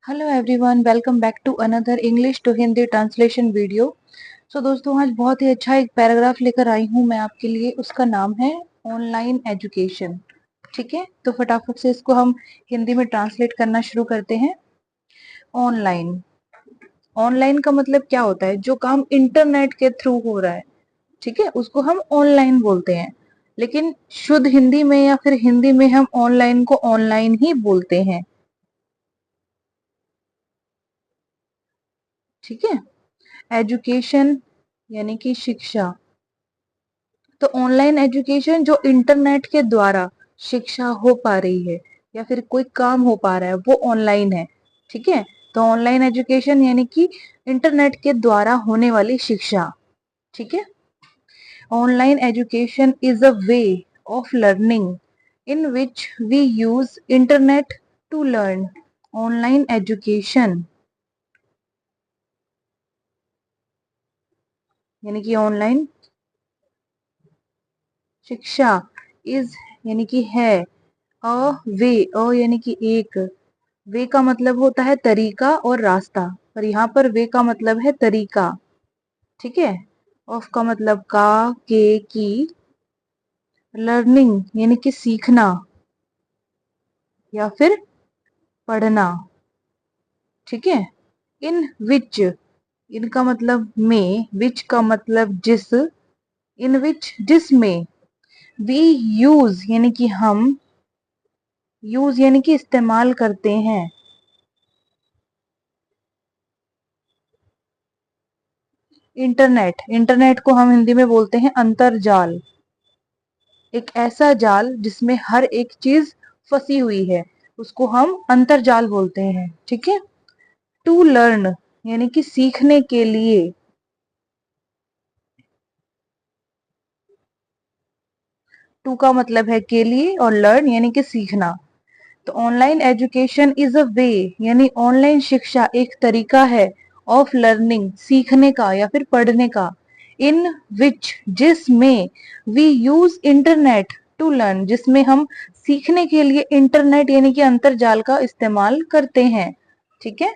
Hello everyone, welcome back to another English to Hindi translation video. दोस्तों, आज बहुत ही अच्छा एक पैराग्राफ लेकर आई हूँ मैं आपके लिए। उसका नाम है ऑनलाइन एजुकेशन। ठीक है, तो फटाफट से इसको हम हिंदी में ट्रांसलेट करना शुरू करते हैं। ऑनलाइन। ऑनलाइन का मतलब क्या होता है? जो काम इंटरनेट के थ्रू हो रहा है, ठीक है, उसको हम ऑनलाइन बोलते हैं। लेकिन शुद्ध हिंदी में या फिर हिंदी में हम ऑनलाइन को ऑनलाइन ही बोलते हैं। ठीक है। एजुकेशन यानी कि शिक्षा। तो ऑनलाइन एजुकेशन जो इंटरनेट के द्वारा शिक्षा हो पा रही है या फिर कोई काम हो पा रहा है, वो ऑनलाइन है। ठीक है, तो ऑनलाइन एजुकेशन यानी कि इंटरनेट के द्वारा होने वाली शिक्षा। ठीक है। Online education is a way of learning in which we use internet to learn. Online education यानी कि ऑनलाइन शिक्षा इज यानी कि है, अ वे, अ यानी कि एक, वे का मतलब होता है तरीका और रास्ता, पर यहाँ पर वे का मतलब है तरीका। ठीक है। ऑफ का मतलब का, के, की। लर्निंग यानी कि सीखना या फिर पढ़ना। ठीक है। इन विच, इनका मतलब में, विच का मतलब जिस, इन विच जिसमें, वी यूज यानी कि हम, यूज यानी कि इस्तेमाल करते हैं। इंटरनेट, इंटरनेट को हम हिंदी में बोलते हैं अंतरजाल। एक ऐसा जाल जिसमें हर एक चीज फंसी हुई है, उसको हम अंतरजाल बोलते हैं। ठीक है। टू लर्न यानी कि सीखने के लिए। टू का मतलब है के लिए और लर्न यानी कि सीखना। तो ऑनलाइन एजुकेशन इज अ वे यानी ऑनलाइन शिक्षा एक तरीका है, ऑफ लर्निंग सीखने का या फिर पढ़ने का, इन विच जिसमें, we use internet to learn जिसमें हम सीखने के लिए इंटरनेट यानी कि अंतरजाल का इस्तेमाल करते हैं। ठीक है।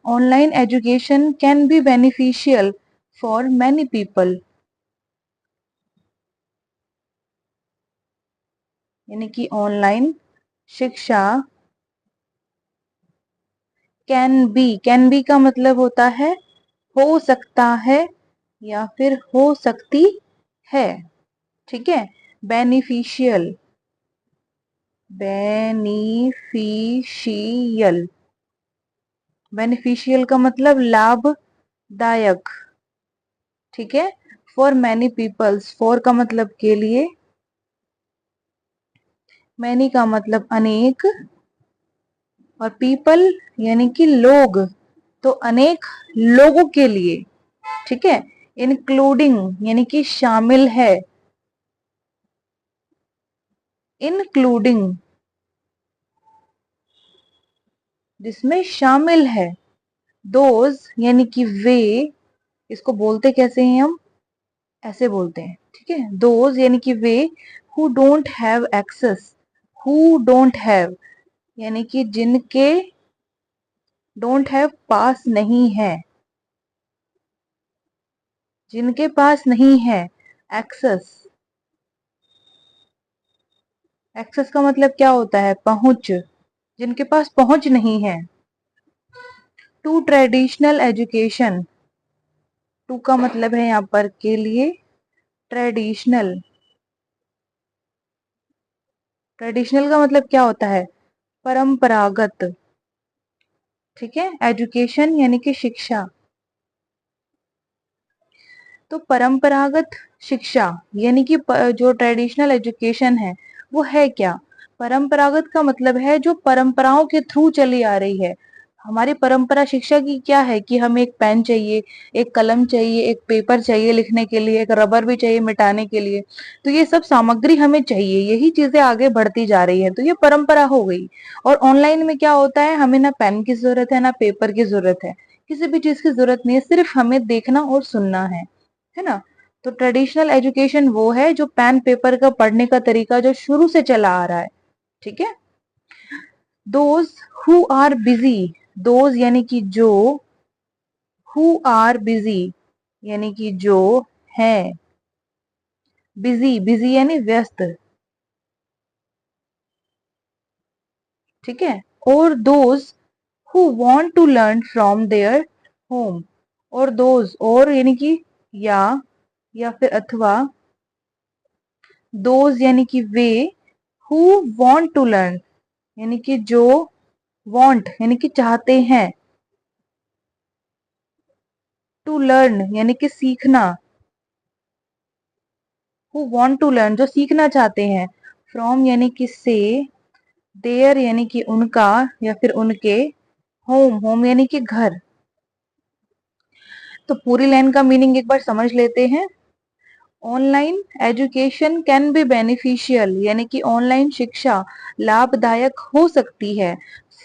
Online education can be beneficial for many people यानी कि ऑनलाइन शिक्षा कैन बी का मतलब होता है हो सकता है या फिर हो सकती है। ठीक है। बेनिफिशियल, बेनिफिशियल, बेनिफिशियल का मतलब लाभदायक। ठीक है। फॉर मैनी पीपल्स, फॉर का मतलब के लिए, मैनी का मतलब अनेक, और पीपल यानी कि लोग, तो अनेक लोगों के लिए। ठीक है। इंक्लूडिंग यानी कि शामिल है, इंक्लूडिंग जिसमें शामिल है। दोज यानी कि वे, इसको बोलते कैसे हैं हम? ऐसे बोलते हैं। ठीक है। दोज यानी कि वे who don't have access, who don't have यानी कि जिनके, डोंट हैव पास नहीं है, जिनके पास नहीं है एक्सेस। एक्सेस का मतलब क्या होता है? पहुंच, जिनके पास पहुंच नहीं है। टू ट्रेडिशनल एजुकेशन, टू का मतलब है यहाँ पर के लिए, ट्रेडिशनल, ट्रेडिशनल का मतलब क्या होता है? परंपरागत। ठीक है। एजुकेशन यानी कि शिक्षा। तो परंपरागत शिक्षा यानी कि जो ट्रेडिशनल एजुकेशन है वो है क्या? परंपरागत का मतलब है जो परंपराओं के थ्रू चली आ रही है। हमारी परंपरा शिक्षा की क्या है कि हमें एक पेन चाहिए, एक कलम चाहिए, एक पेपर चाहिए लिखने के लिए, एक रबर भी चाहिए मिटाने के लिए। तो ये सब सामग्री हमें चाहिए, यही चीजें आगे बढ़ती जा रही है, तो ये परंपरा हो गई। और ऑनलाइन में क्या होता है? हमें ना पेन की जरूरत है ना पेपर की जरूरत है, किसी भी चीज की जरूरत नहीं है, सिर्फ हमें देखना और सुनना है ना। तो ट्रेडिशनल एजुकेशन वो है जो पेन पेपर का पढ़ने का तरीका जो शुरू से चला आ रहा है। ठीक है। Those who are busy, those यानी कि जो, हु आर बिजी यानी कि जो है, बिजी, बिजी यानी व्यस्त, ठीक है। और those who want to learn from their home, और दोज, और यानी कि या फिर अथवा, दोज यानी कि वे, हु वांट टू लर्न यानी कि जो, वांट यानी कि चाहते हैं, टू लर्न यानी कि सीखना, हु वांट टू लर्न जो सीखना चाहते हैं, फ्रॉम यानी कि से, देयर यानी कि उनका या फिर उनके, होम, होम यानी कि घर। तो पूरी लाइन का मीनिंग एक बार समझ लेते हैं। Online education can be beneficial यानी कि ऑनलाइन शिक्षा लाभदायक हो सकती है,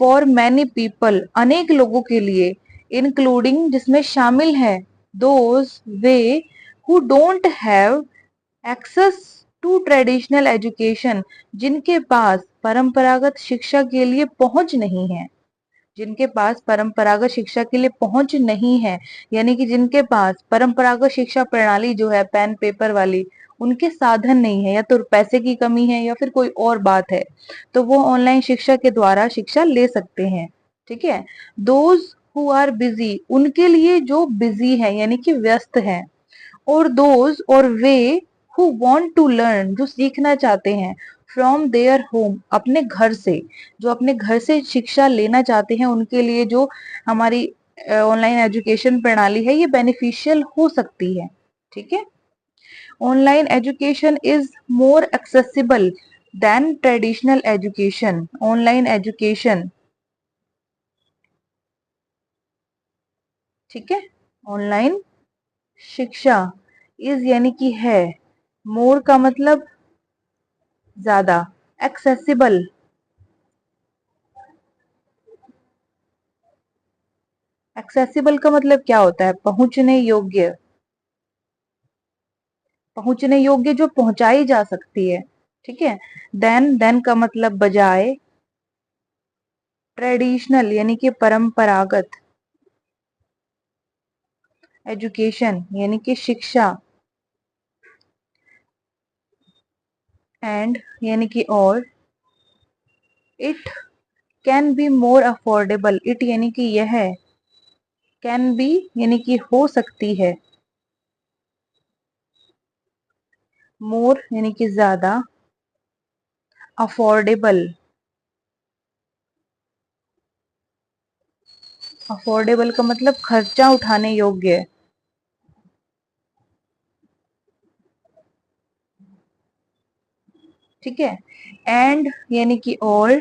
फॉर मैनी पीपल अनेक लोगों के लिए, इंक्लूडिंग जिसमें शामिल है, दोज वे who don't have access to traditional education जिनके पास परंपरागत शिक्षा के लिए पहुंच नहीं है, जिनके पास परंपरागत शिक्षा के लिए पहुंच नहीं है, यानी कि जिनके पास परंपरागत शिक्षा प्रणाली जो है पेन पेपर वाली, उनके साधन नहीं है, या तो पैसे की कमी है या फिर कोई और बात है, तो वो ऑनलाइन शिक्षा के द्वारा शिक्षा ले सकते हैं, ठीक है। दोज हु आर बिजी उनके लिए जो बिजी है यानी कि व्यस्त है, और दोज और वे हु वांट टू लर्न जो सीखना चाहते हैं, फ्रॉम देयर होम अपने घर से, जो अपने घर से शिक्षा लेना चाहते हैं, उनके लिए जो हमारी ऑनलाइन एजुकेशन प्रणाली है ये बेनिफिशियल हो सकती है, ठीक है। Online education is more accessible than traditional education, online education, ठीक है। ऑनलाइन शिक्षा इज यानी कि है, मोर का मतलब ज्यादा, एक्सेसिबल, एक्सेसिबल का मतलब क्या होता है, पहुंचने योग्य, पहुंचने योग्य जो पहुंचाई जा सकती है, ठीक है। देन का मतलब बजाय, ट्रेडिशनल यानी कि परंपरागत, एजुकेशन यानी कि शिक्षा, एंड यानी कि और, it can be more affordable, it यानी कि यह, कैन बी यानी कि हो सकती है, मोर यानी कि ज्यादा, अफोर्डेबल, अफोर्डेबल का मतलब खर्चा उठाने योग्य, ठीक है। एंड यानी कि और,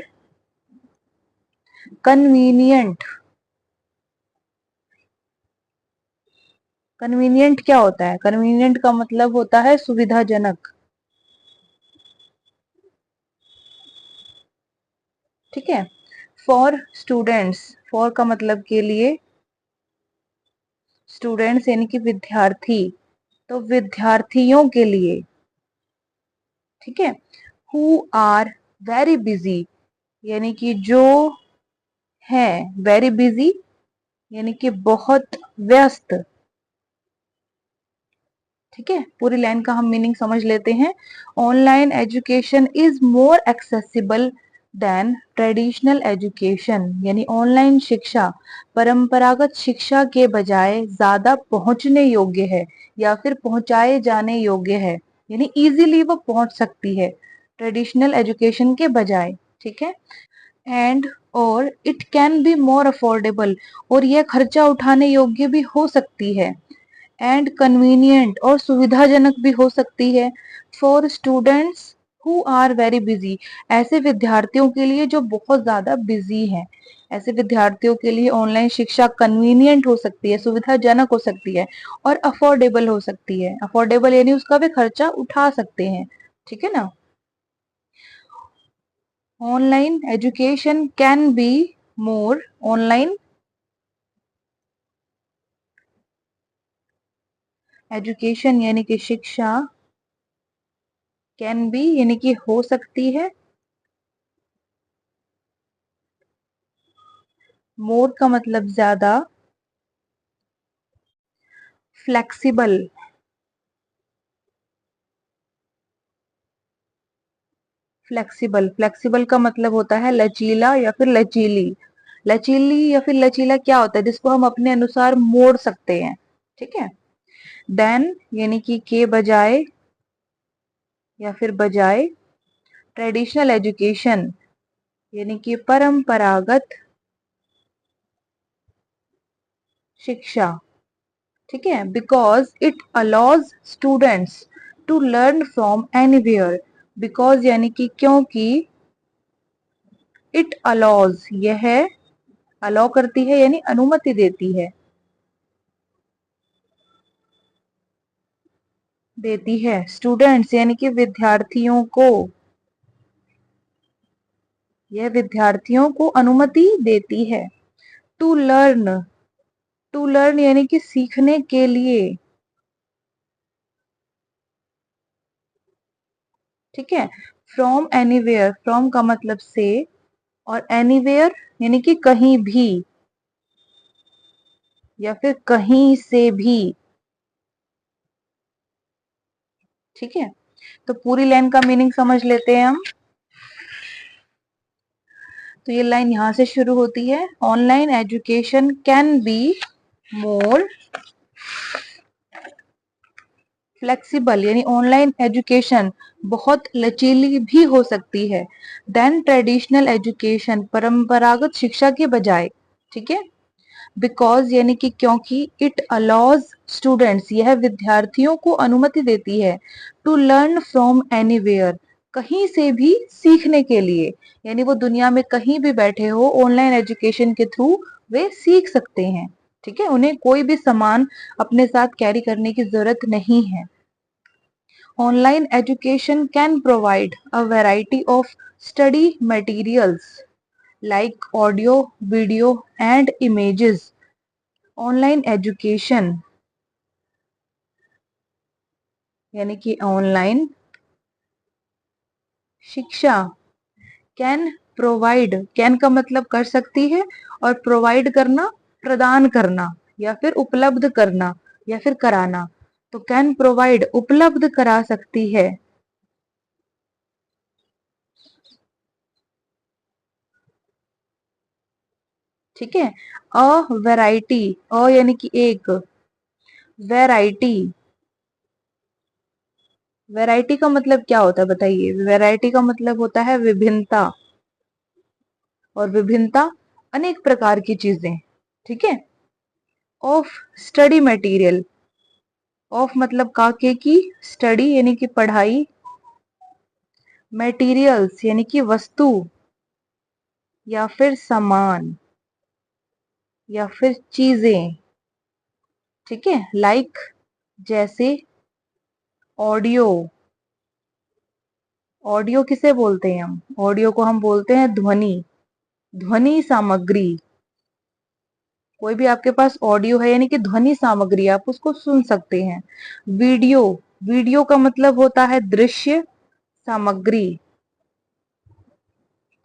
कन्वीनियंट, कन्वीनियंट क्या होता है, कन्वीनियंट का मतलब होता है सुविधाजनक, ठीक है। फॉर स्टूडेंट्स, फॉर का मतलब के लिए, स्टूडेंट्स यानी कि विद्यार्थी, तो विद्यार्थियों के लिए, ठीक है। हु आर वेरी बिजी यानी कि जो है, वेरी बिजी यानी कि बहुत व्यस्त, ठीक है। पूरी लाइन का हम मीनिंग समझ लेते हैं। Online education is more accessible than traditional education यानी ऑनलाइन शिक्षा परंपरागत शिक्षा के बजाय ज्यादा पहुंचने योग्य है या फिर पहुंचाए जाने योग्य है, यानी इजीली वो पहुंच सकती है ट्रेडिशनल एजुकेशन के बजाय, ठीक है। एंड और it can be more affordable, और यह खर्चा उठाने योग्य भी हो सकती है, एंड कन्वीनियंट और सुविधाजनक भी हो सकती है, for students who are very busy, ऐसे विद्यार्थियों के लिए जो बहुत ज्यादा बिजी हैं, ऐसे विद्यार्थियों के लिए ऑनलाइन शिक्षा कन्वीनियंट हो सकती है, सुविधाजनक हो सकती है, और अफोर्डेबल हो सकती है, अफोर्डेबल यानी उसका भी खर्चा उठा सकते हैं, ठीक है ना। Online education can be more, online education यानी कि शिक्षा, कैन बी यानी कि हो सकती है, मोर का मतलब ज्यादा, फ्लेक्सिबल, फ्लेक्सिबल, फ्लेक्सिबल का मतलब होता है लचीला या फिर लचीली। लचीली या फिर लचीला क्या होता है? जिसको हम अपने अनुसार मोड़ सकते हैं। ठीक है। देन यानी कि के बजाय या फिर बजाय, ट्रेडिशनल एजुकेशन यानी कि परंपरागत शिक्षा। ठीक है। Because it allows students to learn from anywhere. Because यानी कि क्योंकि, इट अलाउज यह अलाउ करती है यानी अनुमति देती है, देती है स्टूडेंट्स यानी कि विद्यार्थियों को, यह विद्यार्थियों को अनुमति देती है। टू लर्न, टू लर्न यानी कि सीखने के लिए। ठीक है। फ्रॉम एनीवेयर, फ्रॉम का मतलब से, और एनीवेयर यानी कि कहीं भी या फिर कहीं से भी। ठीक है। तो पूरी लाइन का मीनिंग समझ लेते हैं हम। तो ये लाइन यहां से शुरू होती है, online education can be more flexible, यानी ऑनलाइन एजुकेशन बहुत लचीली भी हो सकती है देन ट्रेडिशनल एजुकेशन, परंपरागत शिक्षा के बजाय। ठीक है। बिकॉज यानी कि क्योंकि, इट अलाउज स्टूडेंट्स यह विद्यार्थियों को अनुमति देती है, टू लर्न फ्रॉम एनीवेयर कहीं से भी सीखने के लिए, यानी वो दुनिया में कहीं भी बैठे हो ऑनलाइन एजुकेशन के थ्रू वे सीख सकते हैं। ठीक है। उन्हें कोई भी सामान अपने साथ कैरी करने की जरूरत नहीं है। Online education can provide a variety of study materials like audio, video, and images. Online education यानी कि ऑनलाइन शिक्षा कैन प्रोवाइड, कैन का मतलब कर सकती है, और प्रोवाइड करना, प्रदान करना, या फिर उपलब्ध करना, या फिर कराना। तो कैन प्रोवाइड उपलब्ध करा सकती है। ठीक है। अ वैरायटी, अ यानी कि एक, वैरायटी, वैरायटी का मतलब क्या होता है बताइए? वैरायटी का मतलब होता है विभिन्नता, और विभिन्नता अनेक प्रकार की चीजें। ठीक है। ऑफ स्टडी मटेरियल, ऑफ मतलब काके की, स्टडी यानी कि पढ़ाई, मटेरियल्स यानी कि वस्तु या फिर सामान या फिर चीजें। ठीक है। लाइक जैसे ऑडियो, ऑडियो किसे बोलते हैं हम? ऑडियो को हम बोलते हैं ध्वनि, ध्वनि सामग्री। कोई भी आपके पास ऑडियो है यानी कि ध्वनि सामग्री, आप उसको सुन सकते हैं। वीडियो, वीडियो का मतलब होता है दृश्य सामग्री।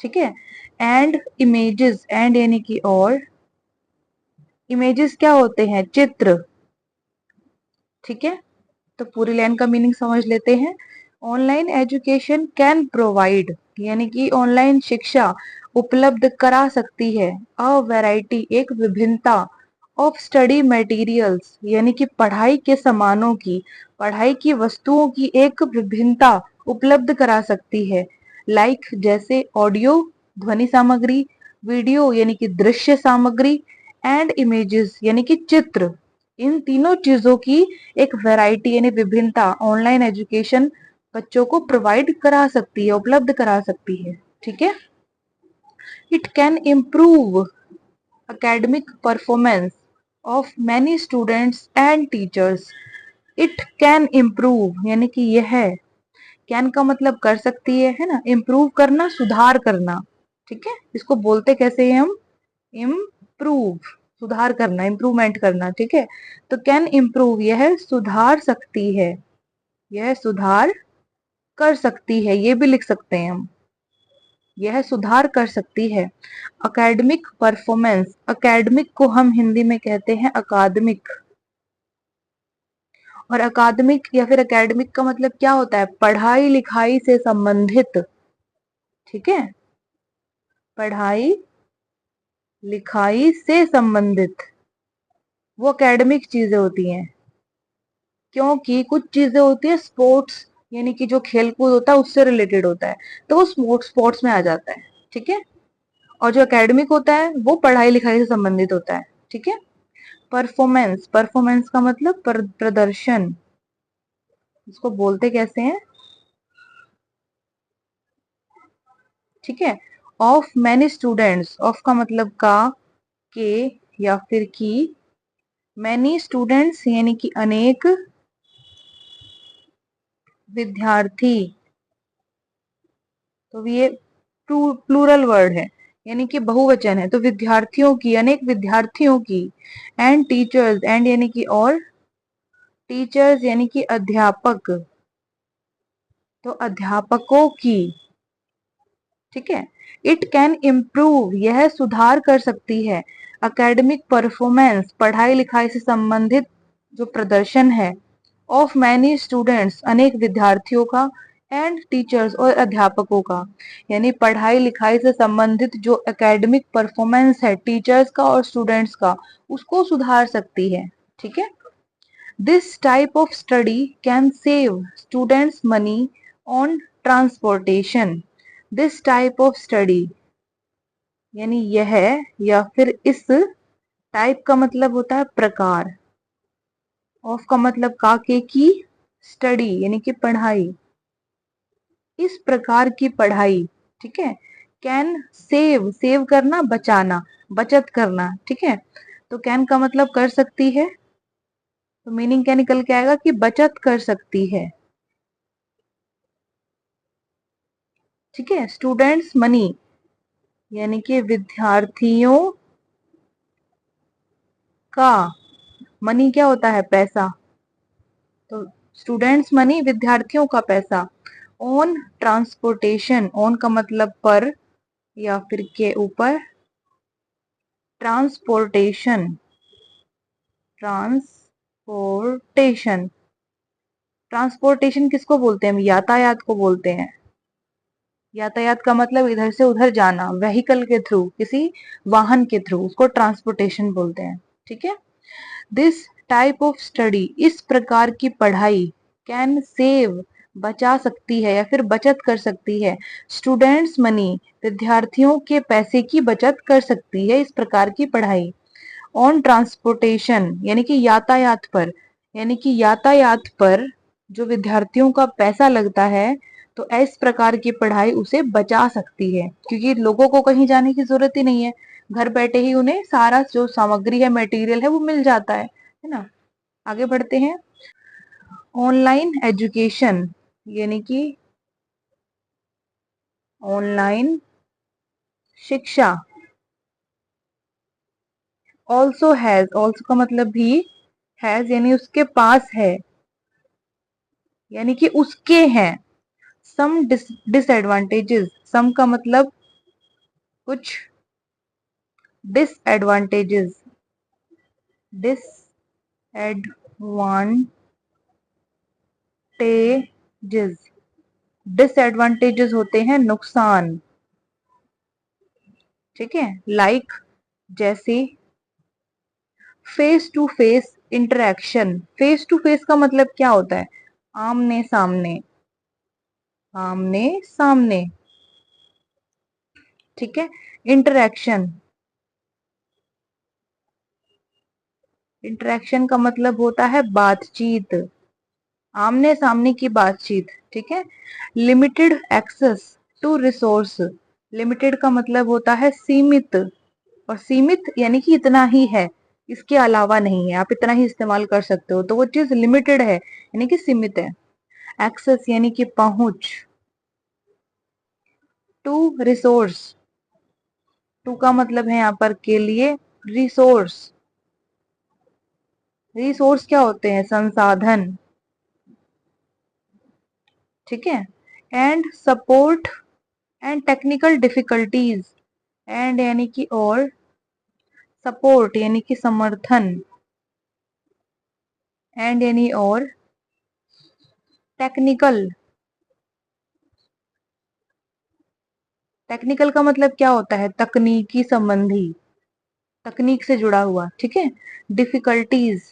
ठीक है। एंड इमेजेस, एंड यानी कि और, इमेजेस क्या होते हैं? चित्र। ठीक है। तो पूरी लाइन का मीनिंग समझ लेते हैं। ऑनलाइन एजुकेशन कैन प्रोवाइड यानी कि ऑनलाइन शिक्षा उपलब्ध करा सकती है, अ वैरायटी एक विभिन्नता, ऑफ स्टडी मटेरियल्स यानी कि पढ़ाई के सामानों की, पढ़ाई की वस्तुओं की एक विभिन्नता उपलब्ध करा सकती है। लाइक जैसे ऑडियो ध्वनि सामग्री, वीडियो यानी कि दृश्य सामग्री, एंड इमेजेस यानी कि चित्र। इन तीनों चीजों की एक वैरायटी यानी विभिन्नता ऑनलाइन एजुकेशन बच्चों को प्रोवाइड करा सकती है, उपलब्ध करा सकती है। ठीक है। It can improve academic performance of many students and teachers. It can improve यानी कि यह, कैन का मतलब कर सकती है ना, इम्प्रूव करना, सुधार करना। ठीक है। इसको बोलते कैसे हैं हम? इम्प्रूव, सुधार करना, इम्प्रूवमेंट करना। ठीक है। तो कैन इम्प्रूव यह सुधार सकती है, यह सुधार कर सकती है, ये भी लिख सकते हैं हम। यह सुधार कर सकती है। अकेडमिक परफॉर्मेंस, अकेडमिक को हम हिंदी में कहते हैं अकादमिक, और अकादमिक या फिर एकेडमिक का मतलब क्या होता है, पढ़ाई लिखाई से संबंधित। ठीक है, पढ़ाई लिखाई से संबंधित वो एकेडमिक चीजें होती हैं। क्योंकि कुछ चीजें होती है स्पोर्ट्स, यानी कि जो खेल कूद होता है उससे रिलेटेड होता है, तो वो स्पोर्ट्स में आ जाता है। ठीक है, और जो एकेडमिक होता है वो पढ़ाई लिखाई से संबंधित होता है। ठीक है, परफॉर्मेंस, परफॉर्मेंस का मतलब प्रदर्शन, इसको बोलते कैसे हैं। ठीक है, ऑफ मैनी स्टूडेंट्स, ऑफ का मतलब का, के या फिर की, मैनी स्टूडेंट्स यानी कि अनेक विद्यार्थी, तो ये प्लूरल वर्ड है, यानी कि बहुवचन है, तो विद्यार्थियों की, अनेक विद्यार्थियों की। एंड टीचर्स, एंड यानी कि और, टीचर्स यानी कि अध्यापक, तो अध्यापकों की। ठीक है, इट कैन इम्प्रूव, यह सुधार कर सकती है। एकेडमिक परफॉर्मेंस, पढ़ाई लिखाई से संबंधित जो प्रदर्शन है। ऑफ मैनी स्टूडेंट्स, अनेक विद्यार्थियों का। एंड टीचर्स, और अध्यापकों का, यानी पढ़ाई लिखाई से संबंधित जो एकेडमिक परफॉर्मेंस है टीचर्स का और स्टूडेंट्स का, उसको सुधार सकती है। ठीक है, this type of study can save students money on transportation. This type of study, यानी यह, या फिर इस, टाइप का मतलब होता है प्रकार, ऑफ का मतलब का, के की, स्टडी यानी कि पढ़ाई, इस प्रकार की पढ़ाई। ठीक है, कैन सेव, सेव करना बचाना, बचत करना। ठीक है, तो कैन का मतलब कर सकती है, तो मीनिंग क्या निकल के आएगा कि बचत कर सकती है। ठीक है, स्टूडेंट्स मनी यानी कि विद्यार्थियों का, मनी क्या होता है, पैसा, तो स्टूडेंट्स मनी विद्यार्थियों का पैसा। ऑन ट्रांसपोर्टेशन, ऑन का मतलब पर या फिर के ऊपर, ट्रांसपोर्टेशन, ट्रांसपोर्टेशन, ट्रांसपोर्टेशन किसको बोलते हैं, हम यातायात को बोलते हैं। यातायात का मतलब इधर से उधर जाना, व्हीकल के थ्रू, किसी वाहन के थ्रू, उसको ट्रांसपोर्टेशन बोलते हैं। ठीक है, दिस टाइप ऑफ स्टडी, इस प्रकार की पढ़ाई, कैन सेव, बचा सकती है या फिर बचत कर सकती है। स्टूडेंट्स मनी, विद्यार्थियों के पैसे की बचत कर सकती है इस प्रकार की पढ़ाई। ऑन ट्रांसपोर्टेशन यानी कि यातायात पर, यानी कि यातायात पर जो विद्यार्थियों का पैसा लगता है, तो इस प्रकार की पढ़ाई उसे बचा सकती है, क्योंकि लोगों को कहीं जाने की जरूरत ही नहीं है, घर बैठे ही उन्हें सारा जो सामग्री है, मटेरियल है, वो मिल जाता है ना। आगे बढ़ते हैं, ऑनलाइन एजुकेशन यानी कि ऑनलाइन शिक्षा। ऑल्सो हैज, ऑल्सो का मतलब भी, हैज यानी उसके पास है, यानी कि उसके हैं। सम डिसएडवांटेजेस, सम का मतलब कुछ, डिसएडवांटेजेस, डिसएडवांटेजेस, डिसएडवांटेजेस होते हैं नुकसान। ठीक है, लाइक जैसे, face to face interaction, face to face का मतलब क्या होता है, आमने सामने, आमने सामने। ठीक है, इंटरेक्शन, इंटरेक्शन का मतलब होता है बातचीत, आमने सामने की बातचीत। ठीक है, limited access to resource, limited का मतलब होता है सीमित, और सीमित यानी कि इतना ही है, इसके अलावा नहीं है, आप इतना ही इस्तेमाल कर सकते हो, तो वो चीज लिमिटेड है यानी कि सीमित है। एक्सेस यानी कि पहुंच, टू रिसोर्स, टू का मतलब है यहाँ पर के लिए, रिसोर्स, रिसोर्स क्या होते हैं, संसाधन। ठीक है, and support and technical difficulties, and यानी कि और, सपोर्ट यानी कि समर्थन, एंड यानी और, टेक्निकल, टेक्निकल का मतलब क्या होता है, तकनीकी संबंधी, तकनीक से जुड़ा हुआ, ठीक है। डिफिकल्टीज,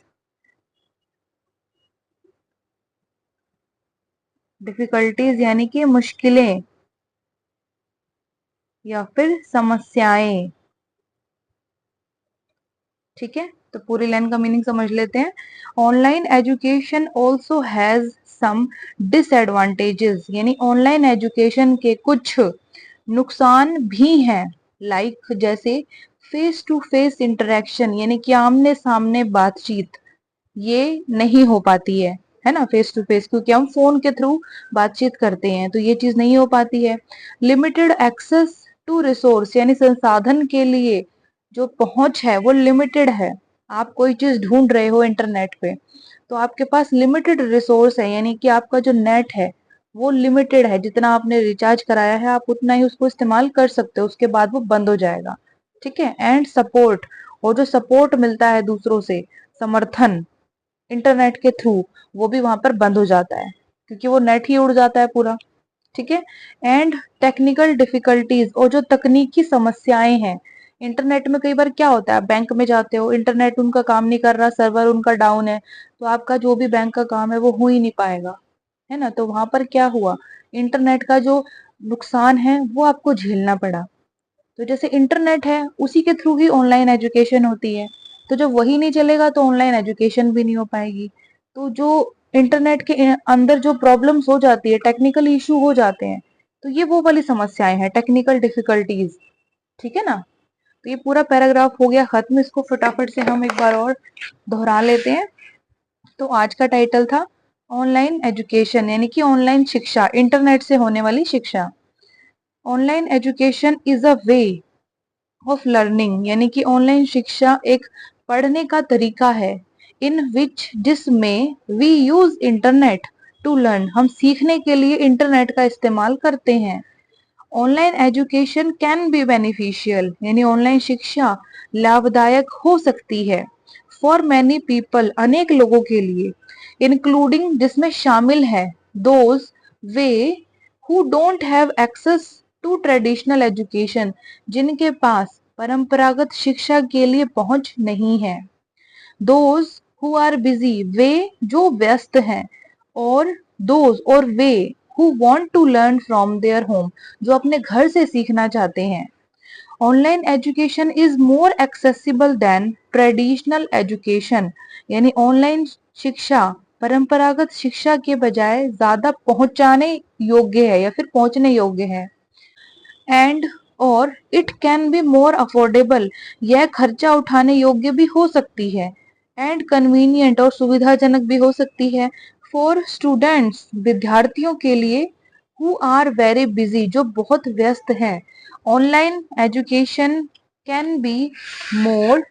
डिफिकल्टीज यानी कि मुश्किलें या फिर समस्याएं, ठीक है। तो पूरी लाइन का मीनिंग समझ लेते हैं। Online education also has some disadvantages, यानी ऑनलाइन एजुकेशन के कुछ नुकसान भी हैं। लाइक जैसे फेस टू फेस इंटरेक्शन, यानी कि आमने सामने बातचीत ये नहीं हो पाती है ना, फेस टू फेस, क्योंकि हम फोन के थ्रू बातचीत करते हैं तो ये चीज नहीं हो पाती है। लिमिटेड एक्सेस टू रिसोर्स, यानी संसाधन के लिए जो पहुंच है वो लिमिटेड है। आप कोई चीज ढूंढ रहे हो इंटरनेट पे तो आपके पास लिमिटेड रिसोर्स है, यानी कि आपका जो नेट है वो लिमिटेड है, जितना आपने रिचार्ज कराया है आप उतना ही उसको इस्तेमाल कर सकते हो, उसके बाद वो बंद हो जाएगा, ठीक है। एंड सपोर्ट, और जो सपोर्ट मिलता है दूसरों से, समर्थन इंटरनेट के थ्रू, वो भी वहां पर बंद हो जाता है क्योंकि वो नेट ही उड़ जाता है पूरा, ठीक है। एंड टेक्निकल डिफिकल्टीज, और जो तकनीकी समस्याएं हैं, इंटरनेट में कई बार क्या होता है, आप बैंक में जाते हो, इंटरनेट उनका काम नहीं कर रहा, सर्वर उनका डाउन है, तो आपका जो भी बैंक का काम है वो हो ही नहीं पाएगा, है ना। तो वहां पर क्या हुआ, इंटरनेट का जो नुकसान है वो आपको झेलना पड़ा। तो जैसे इंटरनेट है उसी के थ्रू ही ऑनलाइन एजुकेशन होती है, तो जब वही नहीं चलेगा तो ऑनलाइन एजुकेशन भी नहीं हो पाएगी। तो जो इंटरनेट के अंदर जो प्रॉब्लम्स हो जाती है, टेक्निकल इशू हो जाते हैं, तो ये वो वाली समस्याएं हैं, टेक्निकल डिफिकल्टीज, ठीक है ना। तो ये पूरा पैराग्राफ हो गया खत्म, इसको फटाफट से हम एक बार और दोहरा लेते हैं। तो आज का टाइटल था ऑनलाइन एजुकेशन, यानी कि ऑनलाइन शिक्षा, इंटरनेट से होने वाली शिक्षा। Online education is a way of learning, यानी कि ऑनलाइन शिक्षा एक पढ़ने का तरीका है, इन विच, जिसमें we use internet to learn, हम सीखने के लिए इंटरनेट का इस्तेमाल करते हैं। Online education can be beneficial, यानी ऑनलाइन शिक्षा लाभदायक हो सकती है, फॉर मैनी पीपल, अनेक लोगों के लिए, इंक्लूडिंग, जिसमें शामिल है, दोज, वे, who don't have access to traditional education, जिनके पास परंपरागत शिक्षा के लिए पहुंच नहीं है। दोज हु आर बिजी, वे जो व्यस्त हैं, और दोज और वे who want to learn from their home, जो अपने घर से सीखना चाहते हैं। Online education is more accessible than traditional education, यानी ऑनलाइन शिक्षा परंपरागत शिक्षा के बजाय ज्यादा पहुंचाने योग्य है या फिर पहुंचने योग्य है। एंड और it can be more affordable, यह खर्चा उठाने योग्य भी हो सकती है। एंड कन्वीनियंट, और सुविधाजनक भी हो सकती है, फॉर स्टूडेंट्स, विद्यार्थियों के लिए, हु आर वेरी बिजी, जो बहुत व्यस्त हैं। Online education can be more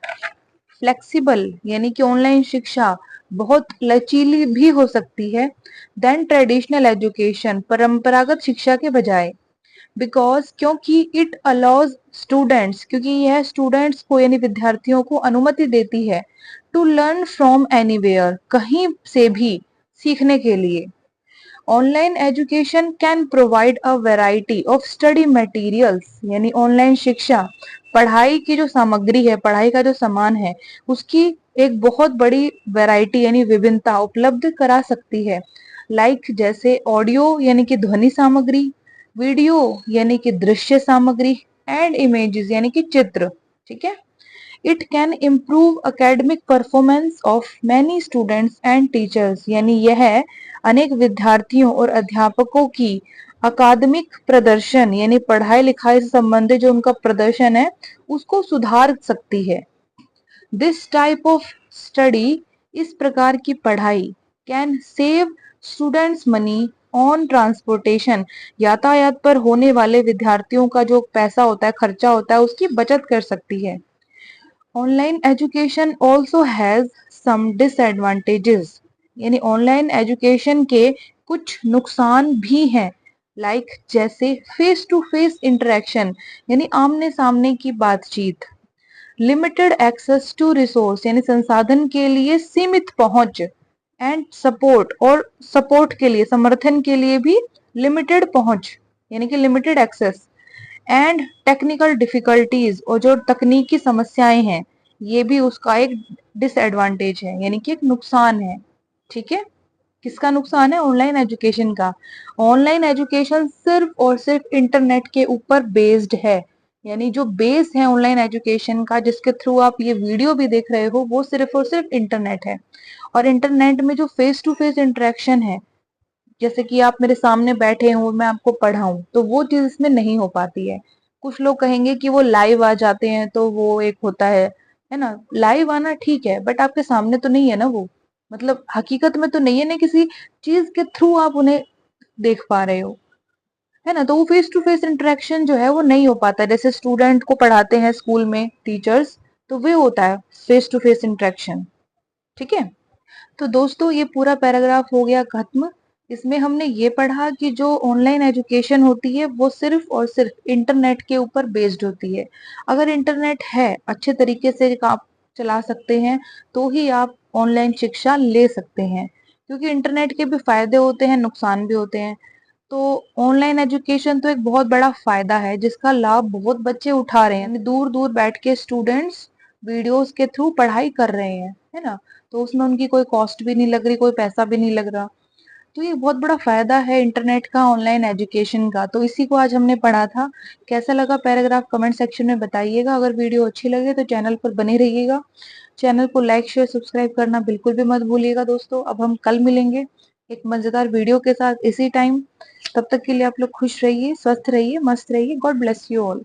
flexible, यानी कि ऑनलाइन शिक्षा बहुत लचीली भी हो सकती है, देन ट्रेडिशनल एजुकेशन, परंपरागत शिक्षा के बजाय। बिकॉज, क्योंकि इट अलाउज स्टूडेंट्स, क्योंकि यह स्टूडेंट्स को यानी विद्यार्थियों को अनुमति देती है, टू लर्न फ्रॉम एनीवेयर, कहीं से भी सीखने के लिए। Online education can provide a variety of study materials, यानी ऑनलाइन शिक्षा पढ़ाई की जो सामग्री है, पढ़ाई का जो सामान है, उसकी एक बहुत बड़ी वैरायटी यानी विभिन्नता उपलब्ध करा सकती है। लाइक जैसे ऑडियो यानी कि ध्वनि सामग्री, वीडियो यानी कि दृश्य सामग्री, एंड इमेजेस यानी कि चित्र, ठीक है। It can improve academic performance of many students and teachers, यानी यह अनेक विद्यार्थियों और अध्यापकों की अकादमिक प्रदर्शन, यानी पढ़ाई लिखाई से संबंधित जो उनका प्रदर्शन है उसको सुधार सकती है। दिस टाइप ऑफ स्टडी, इस प्रकार की पढ़ाई, can save students money on transportation, यातायात पर होने वाले विद्यार्थियों का जो पैसा होता है, खर्चा होता है, उसकी बचत कर सकती है। Online education also has some disadvantages, यानी ऑनलाइन एजुकेशन के कुछ नुकसान भी हैं। लाइक जैसे फेस टू फेस इंटरेक्शन यानी आमने सामने की बातचीत, लिमिटेड एक्सेस टू रिसोर्स यानी संसाधन के लिए सीमित पहुंच, एंड सपोर्ट और सपोर्ट के लिए समर्थन के लिए भी लिमिटेड पहुंच यानी कि limited access, and technical difficulties और जो तकनीकी समस्याएं हैं ये भी उसका एक डिसएडवांटेज है यानी कि एक नुकसान है। ठीक है, किसका नुकसान है? ऑनलाइन एजुकेशन का। ऑनलाइन एजुकेशन सिर्फ और सिर्फ इंटरनेट के ऊपर बेस्ड है, यानी जो बेस है ऑनलाइन एजुकेशन का जिसके थ्रू आप ये वीडियो भी देख रहे हो वो सिर्फ और सिर्फ इंटरनेट है। और इंटरनेट में जो फेस टू फेस इंटरेक्शन है, जैसे कि आप मेरे सामने बैठे हो मैं आपको पढ़ाऊं, तो वो चीज इसमें नहीं हो पाती है। कुछ लोग कहेंगे कि वो लाइव आ जाते हैं तो वो एक होता है ना, लाइव आना ठीक है बट आपके सामने तो नहीं है ना वो, मतलब हकीकत में तो नहीं है ना, किसी चीज के थ्रू आप उन्हें देख पा रहे हो, है ना। तो वो फेस टू फेस इंटरेक्शन जो है वो नहीं हो पाता, जैसे स्टूडेंट को पढ़ाते हैं स्कूल में टीचर्स, तो वे होता है फेस टू फेस इंटरेक्शन। ठीक है, तो दोस्तों ये पूरा पैराग्राफ हो गया खत्म। इसमें हमने ये पढ़ा कि जो ऑनलाइन एजुकेशन होती है वो सिर्फ और सिर्फ इंटरनेट के ऊपर बेस्ड होती है। अगर इंटरनेट है, अच्छे तरीके से आप चला सकते हैं तो ही आप ऑनलाइन शिक्षा ले सकते हैं, क्योंकि इंटरनेट के भी फायदे होते हैं नुकसान भी होते हैं। तो ऑनलाइन एजुकेशन तो एक बहुत बड़ा फायदा है जिसका लाभ बहुत बच्चे उठा रहे हैं, दूर दूर बैठ के स्टूडेंट्स वीडियोस के थ्रू पढ़ाई कर रहे हैं, है ना। तो उसमें उनकी कोई कॉस्ट भी नहीं लग रही, कोई पैसा भी नहीं लग रहा। तो ये बहुत बड़ा फायदा है इंटरनेट का, ऑनलाइन एजुकेशन का। तो इसी को आज हमने पढ़ा था। कैसा लगा पैराग्राफ कमेंट सेक्शन में बताइएगा। अगर वीडियो अच्छी लगे तो चैनल पर बने रहिएगा। चैनल को लाइक शेयर सब्सक्राइब करना बिल्कुल भी मत भूलिएगा दोस्तों। अब हम कल मिलेंगे एक मजेदार वीडियो के साथ इसी टाइम। तब तक के लिए आप लोग खुश रहिए, स्वस्थ रहिए, मस्त रहिए। God bless you all.